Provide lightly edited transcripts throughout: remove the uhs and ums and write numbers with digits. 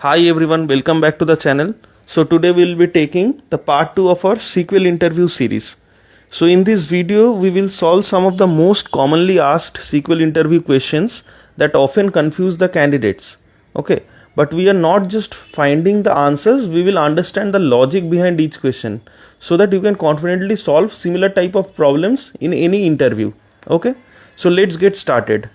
Hi everyone, welcome back to the channel. So today we will be taking the part 2 of our SQL interview series. So in this video we will solve some of the most commonly asked SQL interview questions that often confuse the candidates. Okay, but we are not just finding the answers, we will understand the logic behind each question so that you can confidently solve similar type of problems in any interview. Okay, so let's get started.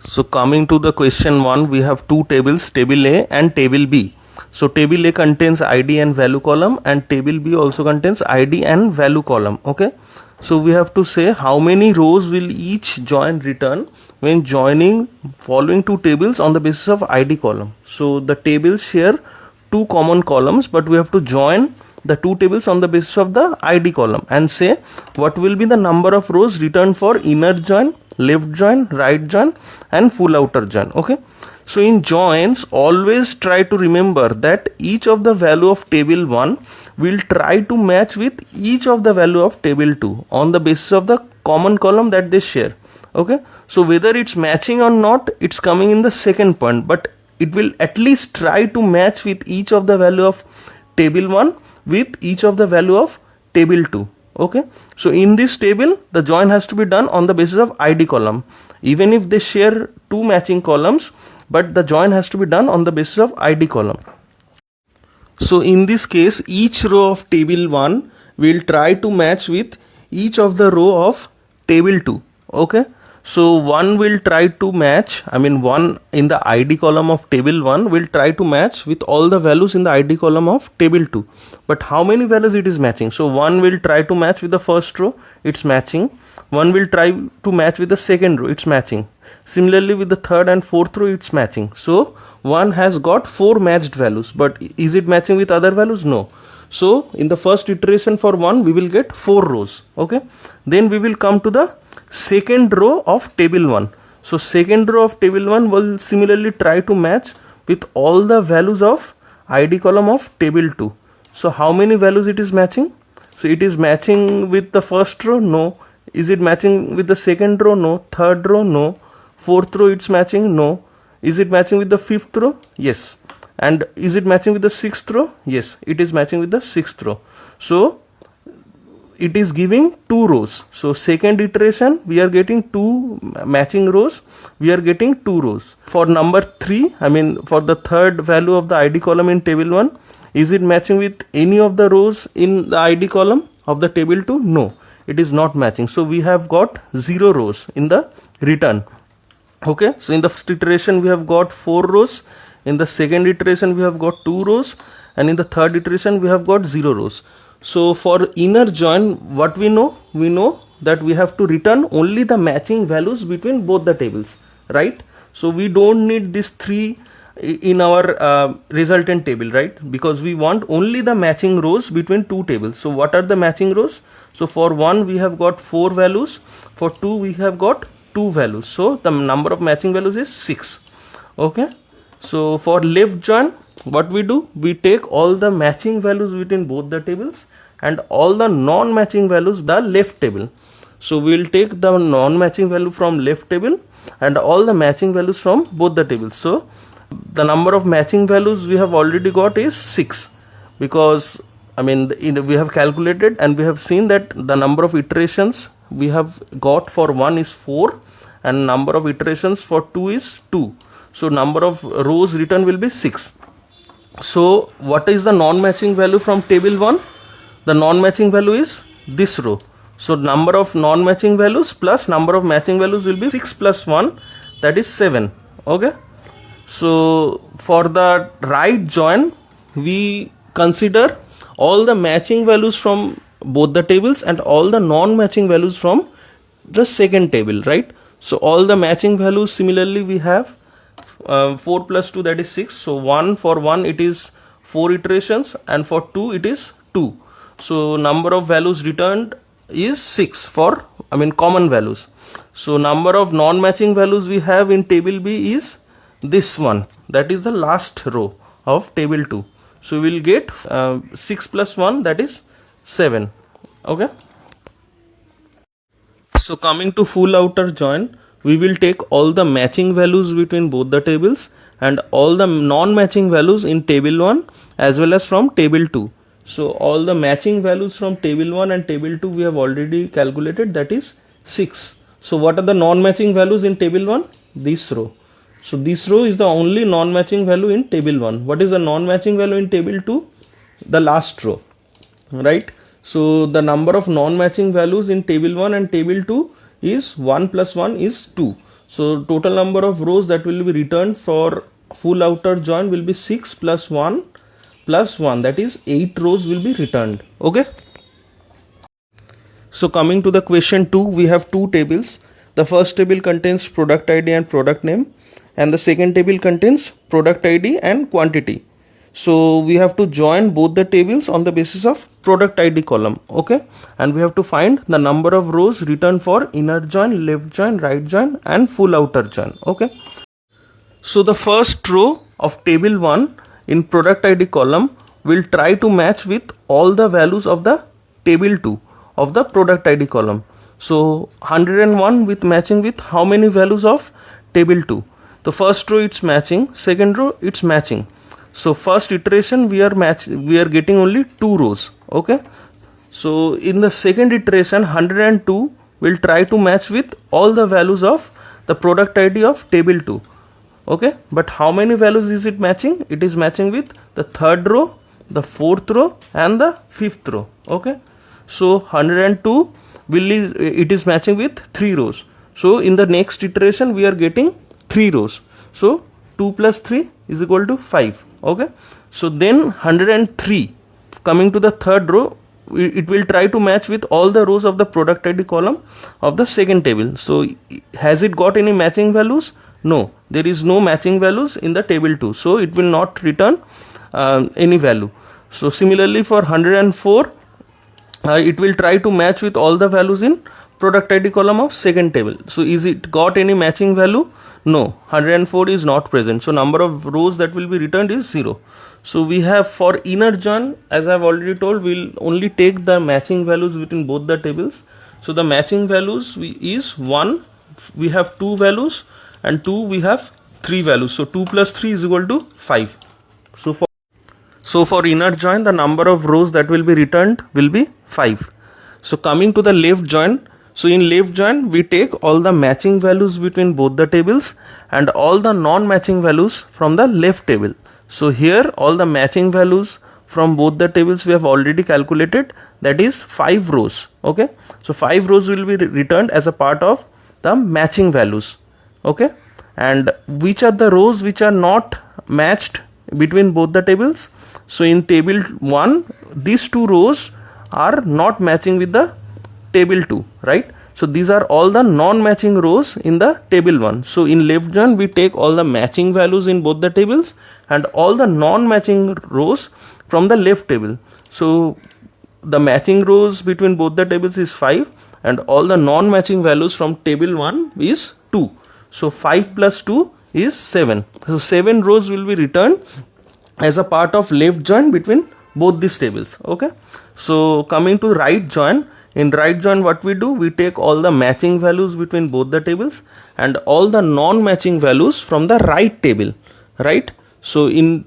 So coming to the question 1, we have two tables, table A and table B. So table A contains ID and value column and table B also contains ID and value column. Okay. So we have to say how many rows will each join return when joining following two tables on the basis of ID column. So the tables share two common columns, but we have to join the two tables on the basis of the ID column and say what will be the number of rows returned for inner join, left join, right join and full outer join. Okay, so in joins always try to remember that each of the value of table 1 will try to match with each of the value of table 2 on the basis of the common column that they share. Okay, so whether it's matching or not, it's coming in the second point, but it will at least try to match with each of the value of table 1 with each of the value of table 2. Okay, so in this table the join has to be done on the basis of ID column, even if they share two matching columns, but the join has to be done on the basis of ID column. So in this case each row of table 1 will try to match with each of the row of table 2. Okay, so one will try to match, one in the ID column of table 1 will try to match with all the values in the ID column of table 2. But how many values it is matching? So one will try to match with the first row, it's matching. One will try to match with the second row, it's matching. Similarly with the third and fourth row, it's matching. So one has got 4 matched values, but is it matching with other values? No. So in the first iteration for 1 we will get 4 rows. Okay, then we will come to the second row of table 1. So second row of table 1 will similarly try to match with all the values of ID column of table 2. So how many values it is matching? So it is matching with the first row? No. Is it matching with the second row? No. Third row? No. Fourth row it's matching? No. Is it matching with the fifth row? Yes. And is it matching with the sixth row? Yes, it is matching with the sixth row. So it is giving 2 rows. So second iteration we are getting 2 matching rows, we are getting 2 rows. For number 3, for the third value of the ID column in table 1, is it matching with any of the rows in the ID column of the table 2? No, it is not matching. So we have got 0 rows in the return. Okay, so in the first iteration we have got 4 rows, in the second iteration we have got 2 rows, and in the third iteration we have got 0 rows. So for inner join, what we know? We know that we have to return only the matching values between both the tables, right? So we don't need these 3 in our resultant table, right? Because we want only the matching rows between two tables. So what are the matching rows? So for 1 we have got 4 values, for 2 we have got 2 values. So the number of matching values is 6. Okay, so for left join, what we do? We take all the matching values between both the tables and all the non-matching values the left table. So we will take the non-matching value from left table and all the matching values from both the tables. So the number of matching values we have already got is 6, because we have calculated and we have seen that the number of iterations we have got for 1 is 4 and number of iterations for 2 is 2. So number of rows returned will be 6. So what is the non-matching value from table 1? The non-matching value is this row. So number of non-matching values plus number of matching values will be 6 plus 1, that is 7. Okay, so for the right join we consider all the matching values from both the tables and all the non-matching values from the second table, right? So all the matching values similarly we have 4 plus 2, that is 6. So 1 for 1 it is 4 iterations and for 2 it is 2. So number of values returned is 6 for common values. So number of non-matching values we have in table B is this one, that is the last row of table 2. So we will get 6 plus 1, that is 7. Okay, so coming to full outer join, we will take all the matching values between both the tables and all the non-matching values in table 1 as well as from table 2. So all the matching values from table 1 and table 2 we have already calculated, that is 6. So what are the non-matching values in table 1? This row. So this row is the only non-matching value in table 1. What is the non-matching value in table 2? The last row, right? So the number of non-matching values in table 1 and table 2 is 1 plus 1 is 2. So total number of rows that will be returned for full outer join will be 6 plus 1 plus 1, that is 8 rows will be returned. Okay. So coming to the question 2, we have two tables. The first table contains product ID and product name, and the second table contains product ID and quantity. So we have to join both the tables on the basis of product ID column. Okay, and we have to find the number of rows returned for inner join, left join, right join and full outer join. Okay, so the first row of table 1 in product ID column will try to match with all the values of the table 2 of the product ID column. So 101 with matching with how many values of table 2? The first row it's matching, second row it's matching. So first iteration we are getting only 2 rows. Okay, so in the second iteration 102 will try to match with all the values of the product ID of table 2. Okay, but how many values is it matching? It is matching with the third row, the fourth row and the fifth row. Okay, so 102 it is matching with 3 rows. So in the next iteration we are getting 3 rows. So 2 plus 3 is equal to 5. Okay, so then 103 coming to the third row, it will try to match with all the rows of the product ID column of the second table. So has it got any matching values? No, there is no matching values in the table 2, so it will not return any value. So similarly for 104 it will try to match with all the values in product ID column of second table. So is it got any matching value? No, 104 is not present. So number of rows that will be returned is 0. So we have for inner join, as I have already told, we'll only take the matching values between both the tables. So the matching values is 1, we have 2 values, and 2 we have 3 values. So 2 plus 3 is equal to 5. So for inner join, the number of rows that will be returned will be 5. So coming to the left join, so in left join we take all the matching values between both the tables and all the non-matching values from the left table. So here all the matching values from both the tables we have already calculated, that is 5 rows. Okay, so 5 rows will be returned as a part of the matching values. Okay, and which are the rows which are not matched between both the tables? So in table 1 these 2 rows are not matching with the table 2, right? So these are all the non-matching rows in the table 1. So in left join we take all the matching values in both the tables and all the non-matching rows from the left table. So the matching rows between both the tables is 5 and all the non-matching values from table 1 is 2. So 5 plus 2 is 7. So 7 rows will be returned as a part of left join between both these tables. Okay, so coming to right join, in right join what we do, we take all the matching values between both the tables and all the non-matching values from the right table, right? So in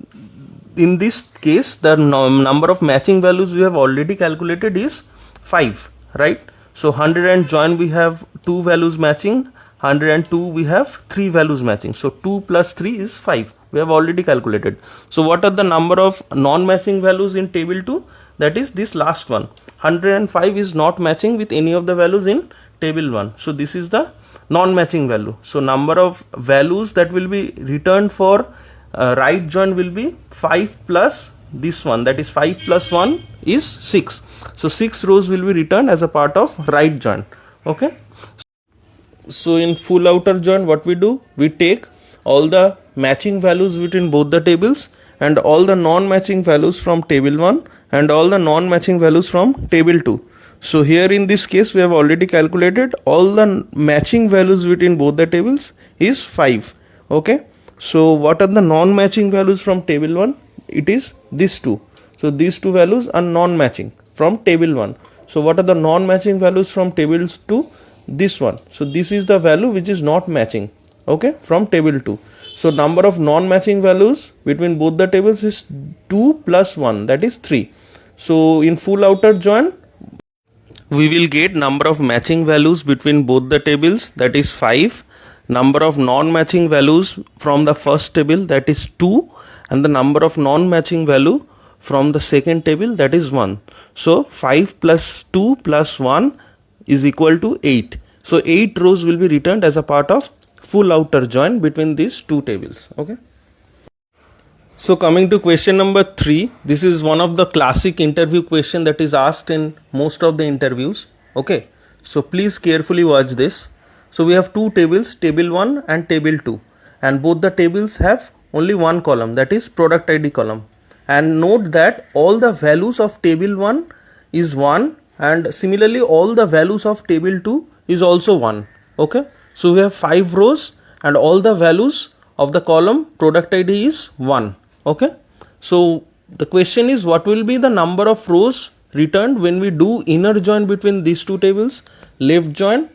this case the number of matching values we have already calculated is 5, right? So 100 and join we have 2 values matching, 102 we have 3 values matching. So 2 plus 3 is 5. We have already calculated. So what are the number of non-matching values in table 2? That is this last one. 105 is not matching with any of the values in table 1. So this is the non-matching value. So number of values that will be returned for right join will be 5 plus this one, that is 5 plus 1 is 6. So 6 rows will be returned as a part of right join. Okay. So in full outer join what we do, we take all the matching values between both the tables and all the non-matching values from table 1 and all the non-matching values from table 2. So here in this case we have already calculated all the matching values between both the tables is 5. Okay, so what are the non-matching values from table 1? It is these 2. So these 2 values are non-matching from table 1. So what are the non-matching values from tables 2? This one. So this is the value which is not matching, okay, from table 2. So number of non-matching values between both the tables is 2 plus 1, that is 3. So in full outer join, we will get number of matching values between both the tables, that is 5. Number of non-matching values from the first table, that is 2, and the number of non-matching value from the second table, that is 1. So 5 plus 2 plus 1 is equal to 8. So 8 rows will be returned as a part of full outer join between these two tables. Okay. So coming to question number 3, this is one of the classic interview question that is asked in most of the interviews. Okay. So please carefully watch this. So we have two tables, table 1 and table 2, and both the tables have only one column, that is product ID column. And note that all the values of table 1 is 1, and similarly all the values of table 2 is also 1. Okay. So we have 5 rows and all the values of the column product ID is 1. Okay. So the question is, what will be the number of rows returned when we do inner join between these two tables, left join,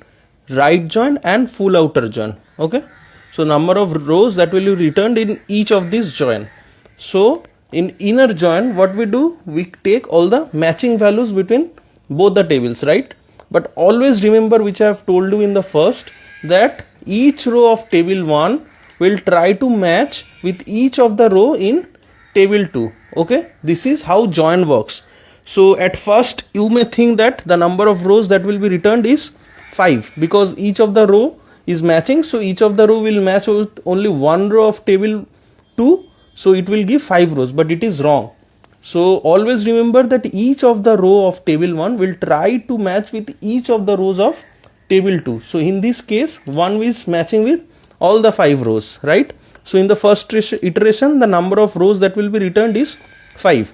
right join and full outer join. Okay. So number of rows that will be returned in each of these join. So in inner join, what we do, we take all the matching values between both the tables, right? But always remember, which I have told you in the first, that each row of table 1 will try to match with each of the row in table 2. Okay. This is how join works. So at first you may think that the number of rows that will be returned is 5, because each of the row is matching. So each of the row will match with only one row of table 2. So it will give 5 rows, but it is wrong. So always remember that each of the row of table 1 will try to match with each of the rows of table 2. So in this case, 1 is matching with all the 5 rows, right? So in the first iteration, the number of rows that will be returned is 5.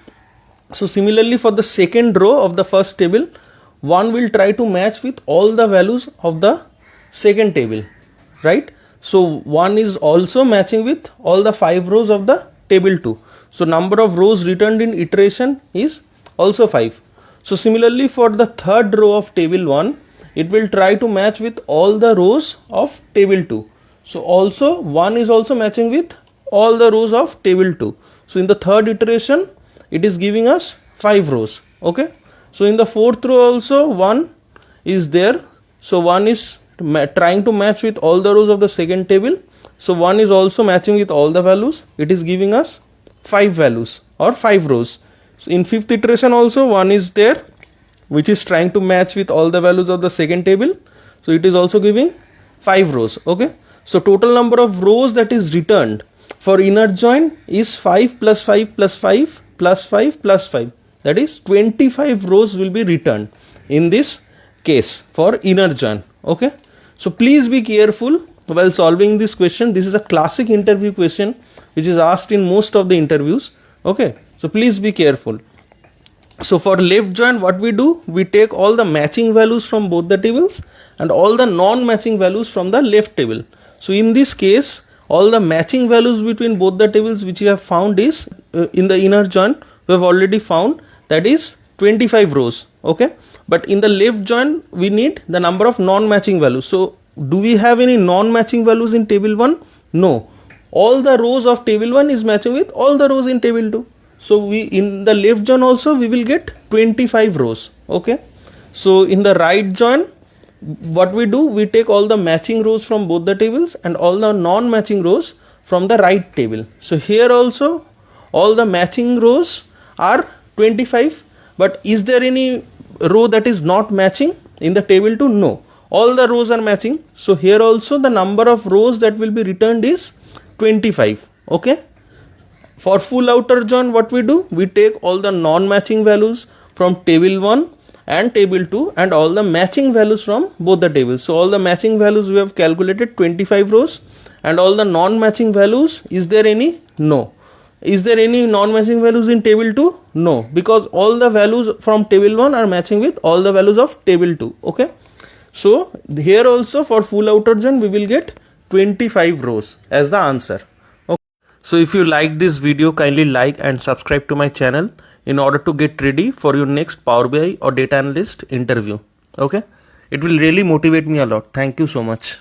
So similarly for the second row of the first table, 1 will try to match with all the values of the second table, right? So 1 is also matching with all the 5 rows of the table 2. So number of rows returned in iteration is also 5. So similarly for the third row of table 1, it will try to match with all the rows of table 2. So also 1 is also matching with all the rows of table 2. So in the third iteration, it is giving us 5 rows. Okay. So in the fourth row also 1 is there. So 1 is trying to match with all the rows of the second table. So 1 is also matching with all the values. It is giving us 5 values or 5 rows. So in fifth iteration also 1 is there, which is trying to match with all the values of the second table. So it is also giving 5 rows. Okay. So total number of rows that is returned for inner join is 5 plus 5 plus 5 plus 5 plus 5. That is 25 rows will be returned in this case for inner join. Okay. So please be careful while solving this question. This is a classic interview question which is asked in most of the interviews. Okay. So please be careful. So for left join, what we do, we take all the matching values from both the tables and all the non-matching values from the left table. So in this case, all the matching values between both the tables which we have found is in the inner join, we have already found, that is 25 rows. Okay. But in the left join, we need the number of non-matching values. So do we have any non-matching values in table 1? No. All the rows of table 1 is matching with all the rows in table 2. So we in the left join also we will get 25 rows. Okay. So in the right join, what we do, we take all the matching rows from both the tables and all the non-matching rows from the right table. So here also all the matching rows are 25, but is there any row that is not matching in the table 2? No, all the rows are matching. So here also the number of rows that will be returned is 25. Okay. For full outer join, what we do, we take all the non-matching values from table 1 and table 2 and all the matching values from both the tables. So all the matching values we have calculated 25 rows, and all the non-matching values, is there any? No. Is there any non-matching values in table 2? No, because all the values from table 1 are matching with all the values of table 2. Okay. So here also for full outer join we will get 25 rows as the answer. Okay. So if you like this video, kindly like and subscribe to my channel in order to get ready for your next Power BI or data analyst interview. Okay. It will really motivate me a lot. Thank you so much.